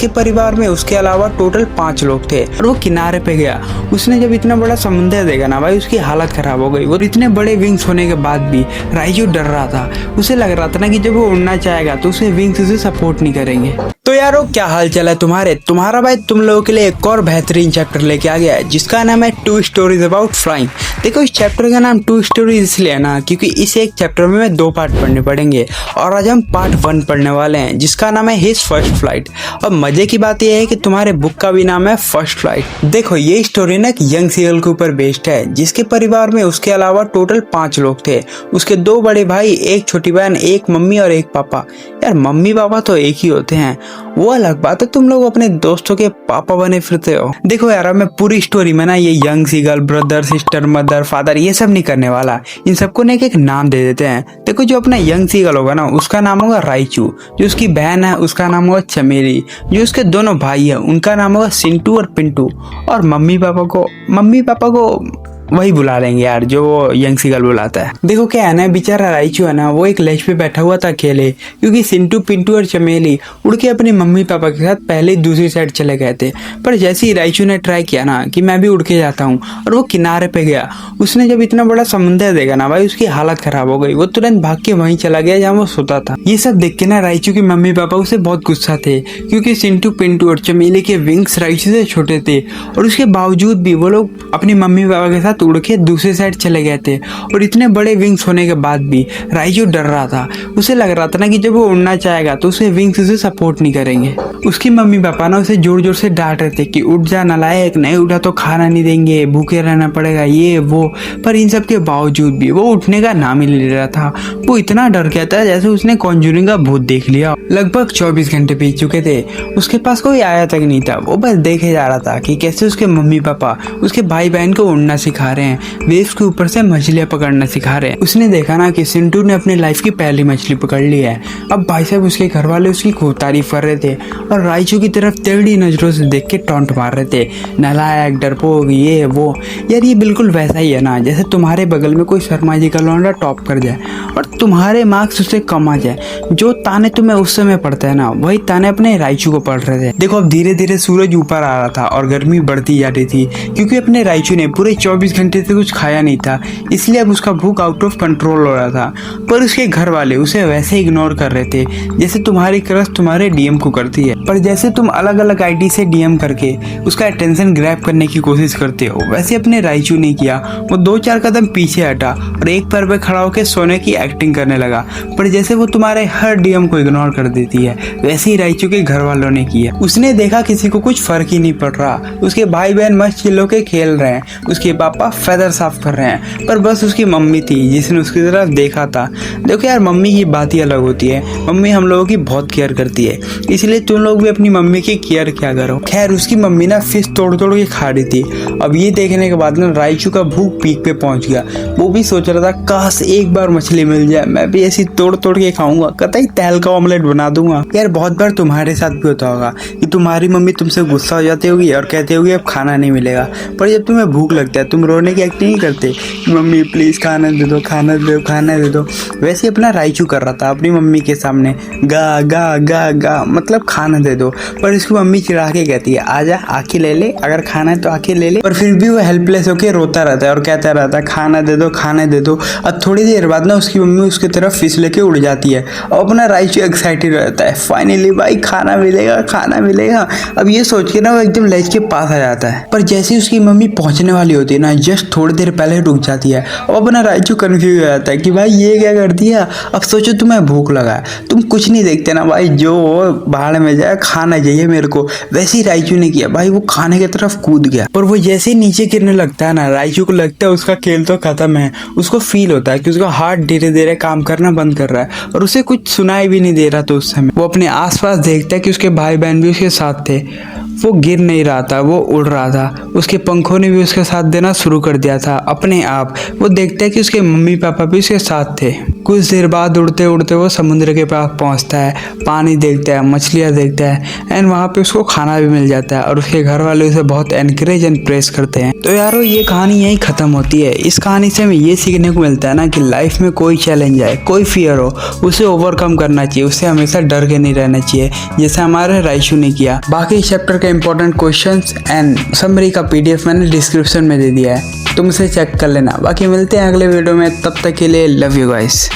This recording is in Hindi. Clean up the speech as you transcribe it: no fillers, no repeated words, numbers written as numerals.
जिसके परिवार में उसके अलावा टोटल 5 लोग थे और वो किनारे पे गया। उसने जब इतना बड़ा समुंदर देखा ना भाई, उसकी हालत खराब हो गई। और इतने बड़े विंग्स होने के बाद भी राइजू डर रहा था। उसे लग रहा था ना कि जब वो उड़ना चाहेगा तो उसे विंग्स उसे सपोर्ट नहीं करेंगे। तो यारो, क्या हाल चाल है तुम्हारा भाई तुम लोगों के लिए एक और बेहतरीन चैप्टर लेके आ गया है जिसका नाम है 2 स्टोरीज अबाउट फ्लाइंग। देखो, इस चैप्टर का नाम 2 स्टोरीज इसलिए है ना क्योंकि इस एक चैप्टर में 2 पार्ट पढ़ने पड़ेंगे और आज हम पार्ट 1 पढ़ने वाले हैं जिसका नाम है हिज फर्स्ट फ्लाइट। और मजे की बात यह है कि तुम्हारे बुक का भी नाम है फर्स्ट फ्लाइट। देखो, ये स्टोरी ना एक यंग सीगल के ऊपर बेस्ड है जिसके परिवार में उसके अलावा टोटल 5 लोग थे। उसके 2 बड़े भाई, एक छोटी बहन, एक मम्मी और एक पापा। यार, मम्मी पापा तो एक ही होते हैं, वो अलग बात है तुम लोग अपने दोस्तों के पापा बने फिरते हो। देखो यार, मैं पूरी स्टोरी में ना ये young seagull, brother, sister, mother, father ये सब नहीं करने वाला। इन सबको ना एक नाम दे देते हैं। देखो, जो अपना यंग सीगल होगा ना उसका नाम होगा राइचू, जो उसकी बहन है उसका नाम होगा चमेली, जो उसके दोनों भाई है उनका नाम होगा सिंटू और पिंटू, और मम्मी पापा को वही बुला लेंगे यार जो वो यंग सीगल बुलाता है। देखो, क्या है ना, बेचारा राइचू है ना, वो एक लेज पे बैठा हुआ था अकेले, क्योंकि सिंटू, पिंटू और चमेली उड़ के अपने मम्मी पापा के साथ पहले ही दूसरी साइड चले गए थे। पर जैसे ही राइचू ने ट्राई किया ना कि मैं भी उड़ के जाता हूँ, और वो किनारे पे गया, उसने जब इतना बड़ा समुंदर देखा ना भाई, उसकी हालत खराब हो गई। वो तुरंत भाग के वहीं चला गया जहाँ वो सोता था। ये सब देख के ना राइचू के मम्मी पापा उसे बहुत गुस्सा थे, क्योंकि सिंटू, पिंटू और चमेली के विंग्स राइचू से छोटे थे और उसके बावजूद भी वो लोग अपनी मम्मी पापा के साथ उड़ के दूसरी साइड चले गए थे। और इतने बड़े विंग्स होने के बाद भी राइजू डर रहा था। उसे लग रहा था ना कि जब वो उड़ना चाहेगा तो उसे विंग्स उसे सपोर्ट नहीं करेंगे। उसकी मम्मी पापा ना उसे जोर जोर से डांट रहे थे कि उठ जा नालायक, नहीं उठा तो खाना नहीं देंगे, भूखे रहना पड़ेगा, ये वो। पर इन सब के बावजूद भी वो उठने का नाम ही नहीं ले रहा था। वो इतना डर गया था जैसे उसने कॉन्जूरिंग का भूत देख लिया। लगभग 24 घंटे बीत चुके थे, उसके पास कोई आया तक नहीं था। वो बस देखे जा रहा था कि कैसे उसके मम्मी पापा उसके भाई बहन को उड़ना सिखा रहे हैं, वेव्स के ऊपर से मछलियां पकड़ना सिखा रहे हैं। उसने देखा ना कि सिंटू ने अपनी लाइफ की पहली मछली पकड़ ली है। अब भाई साहब उसके घर वाले उसकी खूब तारीफ कर रहे थे और राइचू की तरफ टेढ़ी नजरों से देख के टॉन्ट मार रहे थे, नालायक, डरपोक, ये वो। यार, ये बिल्कुल वैसा ही है ना जैसे तुम्हारे बगल में कोई शर्मा जी का लौंडा टॉप कर जाए और तुम्हारे मार्क्स उससे कम आ जाए। जो ताने तुम्हें उस समय पड़ता है ना, वही ताने अपने राइचू को पड़ रहे थे। देखो, अब धीरे धीरे सूरज ऊपर आ रहा था और गर्मी बढ़ती जा रही थी, क्योंकि अपने राइचू ने पूरे 24 घंटे से कुछ खाया नहीं था, इसलिए अब उसका भूख आउट ऑफ कंट्रोल हो रहा था। पर उसके घर वाले उसे वैसे इग्नोर कर रहे थे जैसे तुम्हारी क्रश तुम्हारे डीएम को करती है। पर जैसे तुम अलग अलग आईडी से डीएम करके उसका अटेंशन ग्रैब करने की कोशिश करते हो, वैसे अपने राइचू ने किया। वो 2-4 कदम पीछे हटा और एक पैर पे खड़ा होकर सोने की एक्टिंग करने लगा। पर जैसे वो तुम्हारे हर डीएम को इग्नोर कर देती है, वैसे ही राइचू के घर वालों ने किया। उसने देखा किसी को कुछ फर्क ही नहीं पड़ रहा। उसके भाई बहन मस्त चिल होके खेल रहे हैं, उसके पापा फेदर साफ कर रहे हैं, पर बस उसकी मम्मी थी जिसने उसकी तरफ देखा था। देखो यार, मम्मी की बात ही अलग होती है। मम्मी हम लोगों की बहुत केयर करती है, इसलिए तुम लोग भी अपनी मम्मी की केयर क्या करो। खैर, उसकी मम्मी ना फिश तोड़ तोड़ के खा रही थी। अब ये देखने के बाद ना राइचू का भूख पीक पे पहुंच गया। वो भी सोच रहा था काश एक बार मछली मिल जाए, मैं भी ऐसी तोड़ तोड़ के खाऊंगा, कतई तहल का ऑमलेट बना दूंगा। यार, बहुत बार तुम्हारे साथ भी होता होगा कि तुम्हारी मम्मी तुमसे गुस्सा हो जाती होगी और कहती होगी अब खाना नहीं मिलेगा, पर जब तुम्हें भूख लगता है तुम रोने की एक्टिंग नहीं करते, मम्मी प्लीज खाना दे दो, खाना दे दो, खाना दे दो। वैसे अपना राइचू कर रहा था अपनी मम्मी के सामने, गा गा गा गा, मतलब खाना दे दो। पर इसकी मम्मी चिढ़ा के कहती है आजा आके ले ले, अगर खाना है तो आके ले ले। पर फिर भी वो हेल्पलेस होके रोता रहता है और कहता रहता है खाना दे दो, खाना दे दो। अब थोड़ी देर बाद ना उसकी मम्मी उसकी तरफ फिश लेके उड़ जाती है और अपना राइचू एक्साइटेड रहता है, फाइनली भाई खाना मिलेगा, खाना मिलेगा। अब ये सोच के ना वो एकदम लेज के पास आ जाता है। पर जैसे उसकी मम्मी पहुंचने वाली होती है ना, जस्ट थोड़ी देर पहले रुक जाती है और अपना राइचू कंफ्यूज हो जाता है कि भाई ये क्या कर दिया। अब सोचो तुम्हें भूख लगा, तुम कुछ नहीं देखते ना भाई, जो बाहर में जाए, खाना चाहिए मेरे को। वैसे ही राइचू ने किया भाई, वो खाने की तरफ कूद गया। पर वो जैसे ही नीचे गिरने लगता है ना, राइचू को लगता है उसका खेल तो खत्म है। उसको फील होता है कि उसका हार्ट धीरे धीरे काम करना बंद कर रहा है और उसे कुछ सुनाई भी नहीं दे रहा। तो उस समय वो अपने आसपास देखता है कि उसके भाई बहन भी उसके साथ थे। वो गिर नहीं रहा था, वो उड़ रहा था। उसके पंखों ने भी उसके साथ देना शुरू कर दिया था अपने आप। वो देखता है कि उसके मम्मी पापा भी उसके साथ थे। कुछ देर बाद उड़ते उड़ते वो समुद्र के पास पहुंचता है, पानी देखता है, मछलियाँ देखता है एंड वहाँ पे उसको खाना भी मिल जाता है और उसके घर वाले उसे बहुत एनकरेज एंड प्रेस करते हैं। तो यारो ये कहानी यहीं ख़त्म होती है। इस कहानी से हमें ये सीखने को मिलता है ना कि लाइफ में कोई चैलेंज आए, कोई फियर हो, उसे ओवरकम करना चाहिए, उसे हमेशा डर के नहीं रहना चाहिए, जैसे हमारे राइशू ने किया। बाकी चैप्टर के इंपॉर्टेंट क्वेश्चंस एंड समरी का PDF मैंने डिस्क्रिप्शन में दे दिया है, तुम उसे चेक कर लेना। बाकी मिलते हैं अगले वीडियो में, तब तक के लिए लव यू गाइस।